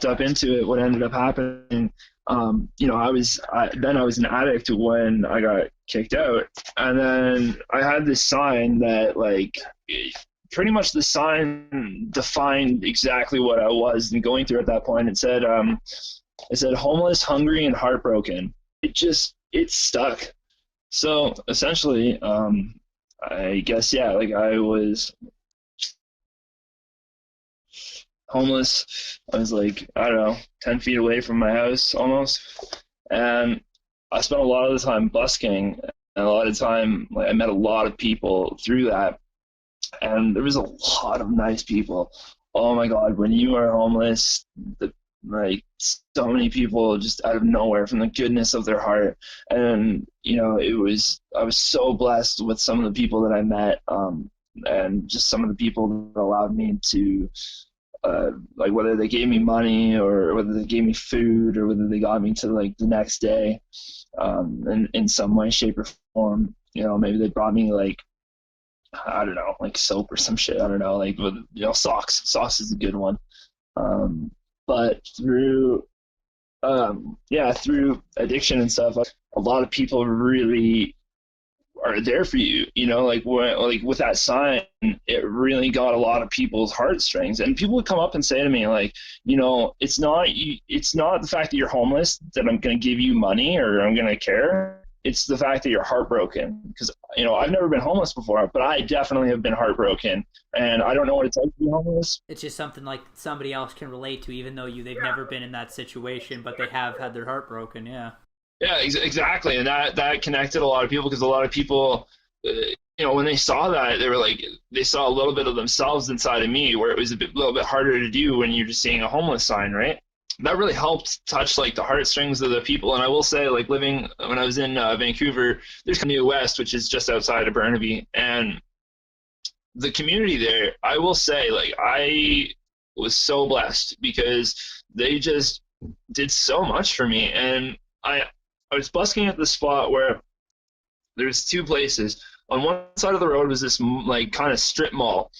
wrapped up into it, what ended up happening, I was an addict when I got kicked out, and then I had this sign that like pretty much the sign defined exactly what I was and going through at that point. It said homeless, hungry, and heartbroken. It stuck. So essentially, I guess yeah, like I was homeless. I was like, I don't know, 10 feet away from my house almost. And I spent a lot of the time busking, and a lot of time, like, I met a lot of people through that. And there was a lot of nice people. Oh my God, when you are homeless, like so many people just out of nowhere from the goodness of their heart. And, I was so blessed with some of the people that I met, and just some of the people that allowed me to, like whether they gave me money or whether they gave me food or whether they got me to like the next day, in some way, shape, or form. Maybe they brought me like, I don't know, like soap or some shit. I don't know, like with socks. Socks is a good one. But through addiction and stuff, a lot of people really are there for you. Like with that sign, it really got a lot of people's heartstrings. And people would come up and say to me, like, it's not the fact that you're homeless that I'm going to give you money or I'm going to care. It's the fact that you're heartbroken. Because, I've never been homeless before, but I definitely have been heartbroken. And I don't know what it's like to be homeless. It's just something like somebody else can relate to, even though they've never been in that situation, but they have had their heart broken. Yeah. Yeah, exactly. And that connected a lot of people, because a lot of people, when they saw that, they were like, they saw a little bit of themselves inside of me, where it was little bit harder to do when you're just seeing a homeless sign, right? That really helped touch like the heartstrings of the people. And I will say, like, living when I was in Vancouver, there's New West, which is just outside of Burnaby, and the community there, I will say, like, I was so blessed because they just did so much for me. And I was busking at the spot where there's two places. On one side of the road was this like kind of strip mall,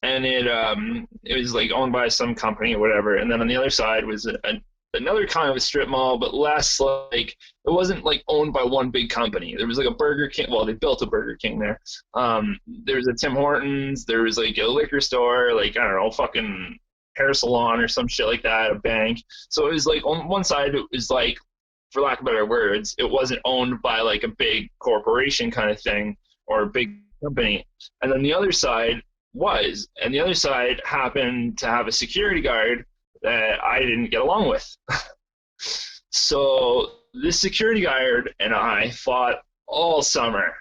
and it was like owned by some company or whatever. And then on the other side was another kind of a strip mall, but less like, it wasn't like owned by one big company. There was like a Burger King. Well, they built a Burger King there. There was a Tim Hortons. There was like a liquor store, like, I don't know, fucking hair salon or some shit like that, a bank. So it was like on one side it was like, for lack of better words, it wasn't owned by like a big corporation kind of thing or a big company. And then the other side was, and the other side happened to have a security guard that I didn't get along with. So this security guard and I fought all summer,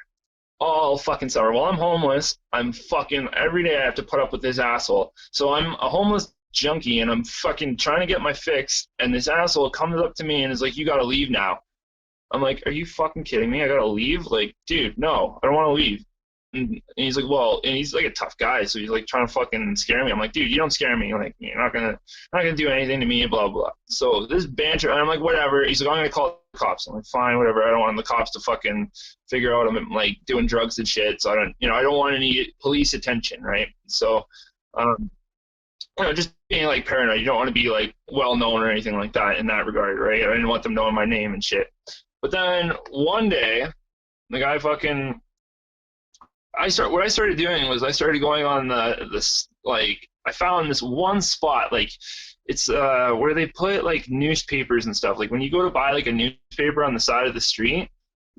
all fucking summer. While I'm homeless, I'm fucking, every day I have to put up with this asshole. So I'm a homeless junkie and I'm fucking trying to get my fix, and this asshole comes up to me and is like, you gotta leave now. I'm like, are you fucking kidding me? I gotta leave? Like, dude, no, I don't want to leave. And he's like, well, and he's like a tough guy, so he's like trying to fucking scare me. I'm like, dude, you don't scare me. Like, you're not gonna do anything to me, blah blah. So this banter, and I'm like, whatever. He's like, I'm gonna call the cops. I'm like, fine, whatever. I don't want the cops to fucking figure out I'm like doing drugs and shit. So I don't want any police attention, right? So, just being like paranoid. You don't want to be like well known or anything like that in that regard, right? I didn't want them knowing my name and shit. But then one day, the guy fucking, what I started doing was I started going on this, like, I found this one spot, like, it's where they put like newspapers and stuff. Like when you go to buy like a newspaper on the side of the street,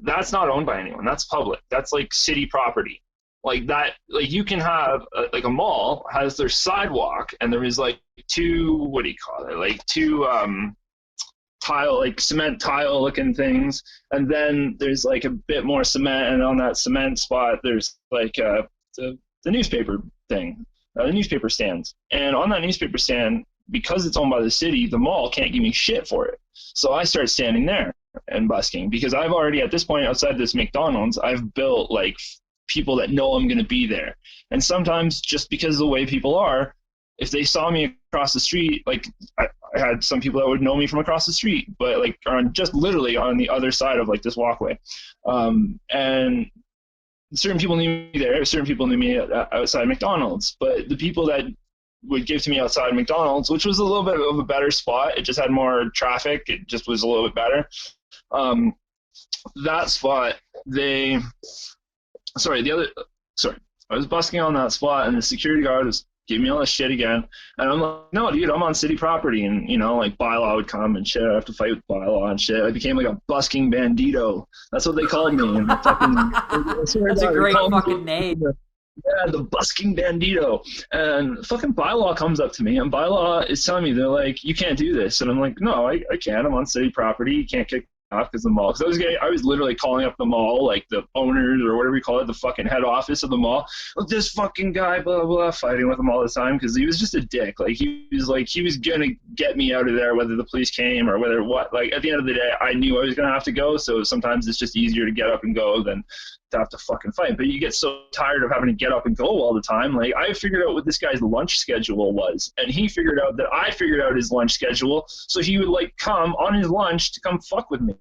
that's not owned by anyone. That's public. That's like city property. Like that, like you can have like a mall has their sidewalk, and there is like two, what do you call it? Like two tile, like cement tile looking things, and then there's like a bit more cement, and on that cement spot there's like the newspaper thing, the newspaper stands. And on that newspaper stand, because it's owned by the city, the mall can't give me shit for it. So I start standing there and busking, because I've already, at this point, outside this McDonald's, I've built like people that know I'm going to be there. And sometimes, just because of the way people are, if they saw me across the street, like I had some people that would know me from across the street, but like on just literally on the other side of like this walkway. And certain people knew me there, certain people knew me outside McDonald's, but the people that would give to me outside McDonald's, which was a little bit of a better spot. It just had more traffic. It just was a little bit better. That spot, I was busking on that spot, and the security guard was giving me all this shit again. And I'm like, no, dude, I'm on city property. And, you know, like, bylaw would come and shit. I have to fight with bylaw and shit. I became like a busking bandito. That's what they called me. And That's a great fucking name. Yeah, the busking bandito. And fucking bylaw comes up to me, and bylaw is telling me, they're like, you can't do this. And I'm like, no, I can. I'm on city property. You can't kick off because the mall. Because I was literally calling up the mall, like the owners or whatever you call it, the fucking head office of the mall. Look, this fucking guy, blah blah, fighting with him all the time because he was just a dick. Like he was gonna get me out of there, whether the police came or whether what. Like at the end of the day, I knew I was gonna have to go. So sometimes it's just easier to get up and go than to have to fucking fight. But you get so tired of having to get up and go all the time. Like I figured out what this guy's lunch schedule was, and he figured out that I figured out his lunch schedule. So he would like come on his lunch to come fuck with me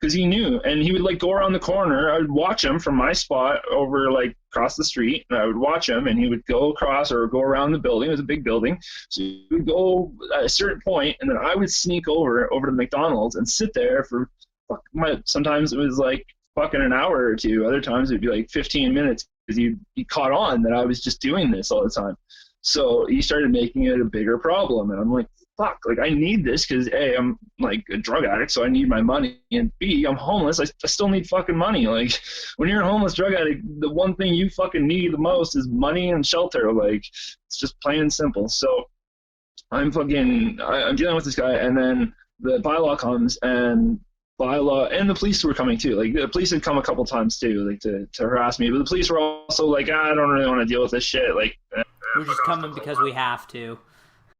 because he knew, and he would like go around the corner. I would watch him from my spot over like across the street, and I would watch him, and he would go across or go around the building. It was a big building, so he would go at a certain point, and then I would sneak over to McDonald's and sit there for sometimes it was like fucking an hour or two. Other times it'd be like 15 minutes because he caught on that I was just doing this all the time. So he started making it a bigger problem, and I'm like, fuck, like I need this because A, I'm like a drug addict, so I need my money, and B, I'm homeless. I still need fucking money. Like when you're a homeless drug addict, the one thing you fucking need the most is money and shelter. Like it's just plain and simple. So I'm dealing with this guy, and then the bylaw comes, and bylaw and the police were coming too. Like the police had come a couple times too, like to harass me. But the police were also like, I don't really want to deal with this shit. Like we're just coming because we have to.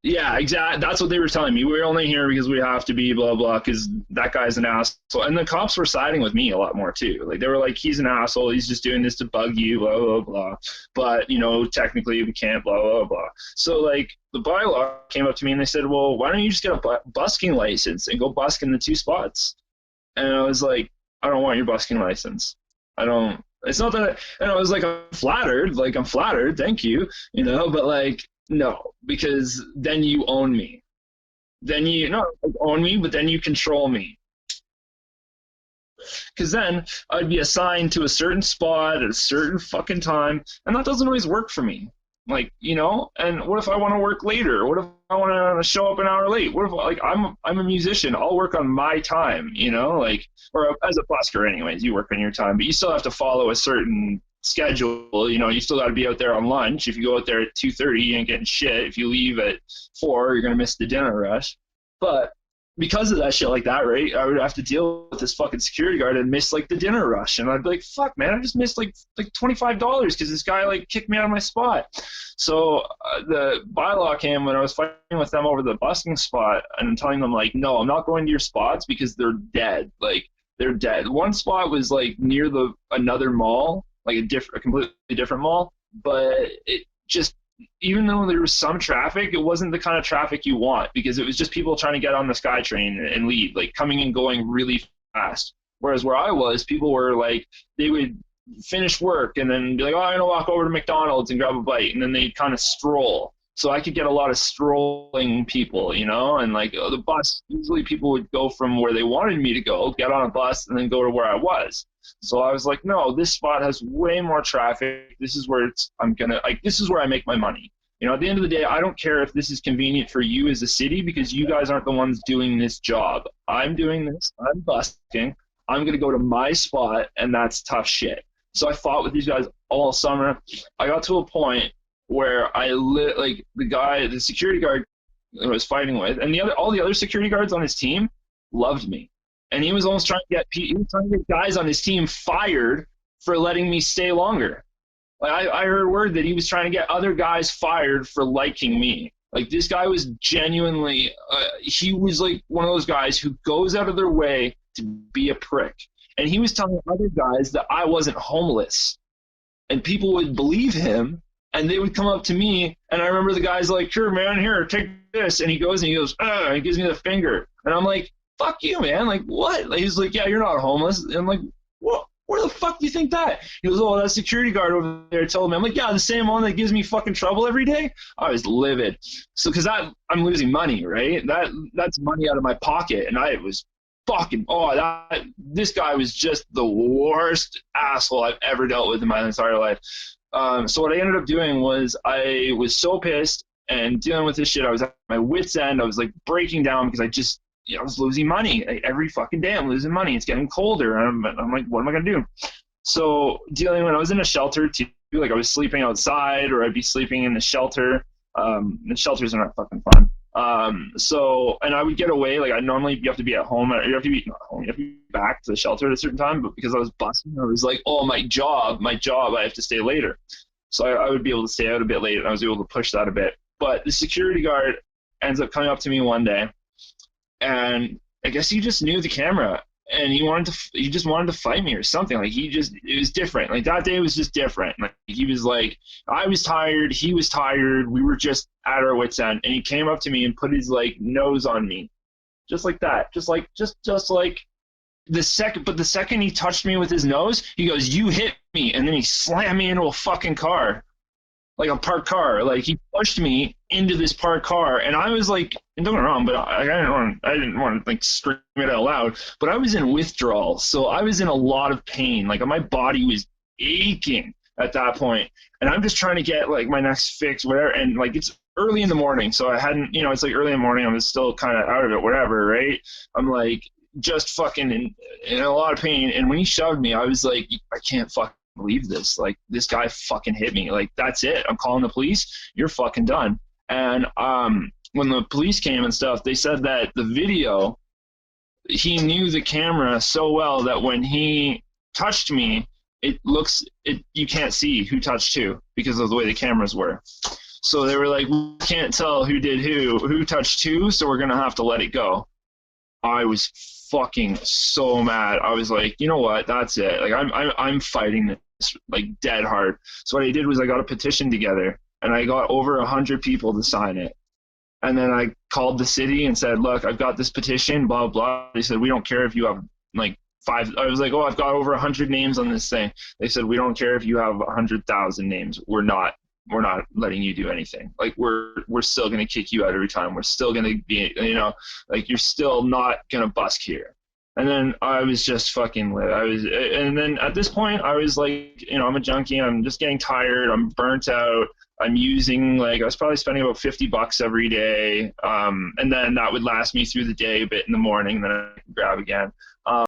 Yeah, exactly. That's what they were telling me. We're only here because we have to be, blah blah. Because that guy's an asshole. And the cops were siding with me a lot more too. Like they were like, he's an asshole. He's just doing this to bug you, blah blah blah. But you know, technically we can't, blah blah blah. So like the bylaw came up to me and they said, well, why don't you just get a busking license and go busk in the 2 spots? And I was like, I don't want your busking license. I don't. It's not that. And I was like, I'm flattered. Like I'm flattered. Thank you. You know, but like. No, because then you own me. Then you not own me, but then you control me. Because then I'd be assigned to a certain spot at a certain fucking time, and that doesn't always work for me. Like, you know, and what if I want to work later? What if I want to show up an hour late? What if like I'm a musician? I'll work on my time, you know, like or as a busker, anyways. You work on your time, but you still have to follow a certain schedule. You know, you still got to be out there on lunch. If you go out there at 2:30, you ain't getting shit. If you leave at 4, you're gonna miss the dinner rush. But because of that shit like that, right, I would have to deal with this fucking security guard and miss like the dinner rush, and I'd be like, fuck man, I just missed like $25 because this guy like kicked me out of my spot. So the bylaw came when I was fighting with them over the busking spot, and I'm telling them like, no, I'm not going to your spots because they're dead. Like they're dead. One spot was like near another mall, like a completely different mall, but it just, even though there was some traffic, it wasn't the kind of traffic you want because it was just people trying to get on the SkyTrain and leave, like coming and going really fast. Whereas where I was, people were like, they would finish work and then be like, oh, I'm gonna walk over to McDonald's and grab a bite, and then they'd kind of stroll. So I could get a lot of strolling people, you know, and like the bus, usually people would go from where they wanted me to go, get on a bus, and then go to where I was. So I was like, no, this spot has way more traffic. This is where this is where I make my money. You know, at the end of the day, I don't care if this is convenient for you as a city because you guys aren't the ones doing this job. I'm doing this. I'm busking. I'm going to go to my spot, and that's tough shit. So I fought with these guys all summer. I got to a point where the security guard I was fighting with, and all the other security guards on his team loved me. And he was almost trying to get guys on his team fired for letting me stay longer. Like I heard word that he was trying to get other guys fired for liking me. Like this guy was genuinely, he was like one of those guys who goes out of their way to be a prick. And he was telling other guys that I wasn't homeless. And people would believe him, and they would come up to me, and I remember the guy's like, here, man, here, take this. And he goes, and he gives me the finger. And I'm like, fuck you, man. Like, what? Like, he's like, yeah, you're not homeless. And I'm like, what? Where the fuck do you think that? He goes, oh, that security guard over there told me. I'm like, yeah, the same one that gives me fucking trouble every day. I was livid. So, because I'm losing money, right? That's money out of my pocket, and I was fucking this guy was just the worst asshole I've ever dealt with in my entire life. So what I ended up doing was I was so pissed and dealing with this shit. I was at my wit's end. I was like breaking down because I was losing money. Like, every fucking day I'm losing money. It's getting colder. And I'm like, what am I going to do? So dealing when I was in a shelter too, like I was sleeping outside or I'd be sleeping in the shelter. The shelters are not fucking fun. And I would get away. Like you have to be at home. You have to be not home. You have to be back to the shelter at a certain time. But because I was busking, I was like, oh, my job, I have to stay later. So I would be able to stay out a bit late, and I was able to push that a bit. But the security guard ends up coming up to me one day, and I guess he just knew the camera, and he just wanted to fight me or something. Like it was different. Like that day was just different. Like he was like, I was tired, he was tired, we were just at our wits end, and he came up to me and put his like nose on me, just like that, just like the second he touched me with his nose, he goes, you hit me, and then he slammed me into a fucking car. Like a parked car. Like he pushed me into this parked car, and I was like, and don't get me wrong, but I didn't want to like scream it out loud, but I was in withdrawal, so I was in a lot of pain. Like my body was aching at that point, and I'm just trying to get like my next fix, whatever. And like it's early in the morning, so I hadn't, it's like early in the morning. I was still kind of out of it, whatever, right? I'm like just fucking in a lot of pain, and when he shoved me, I was like, I can't fucking believe this. Like this guy fucking hit me. Like that's it. I'm calling the police. You're fucking done. And when the police came and stuff, they said that the video, he knew the camera so well that when he touched me, you can't see who touched who because of the way the cameras were. So they were like, we can't tell who did who touched who, so we're gonna have to let it go. I was fucking so mad. I was like, you know what? That's it. Like I'm fighting this like dead hard. So what I did was I got a petition together, and I got over 100 people to sign it. And then I called the city and said, look, I've got this petition, blah blah. They said, we don't care if you have like 5. I was like, oh, I've got over 100 names on this thing. They said, we don't care if you have 100,000 names. We're not letting you do anything. Like we're still going to kick you out every time. We're still going to be, like you're still not going to busk here. And then I was just fucking lit. And then at this point I was like, I'm a junkie. I'm just getting tired. I'm burnt out. I'm using I was probably spending about $50 every day. And then that would last me through the day a bit in the morning. Then I could grab again.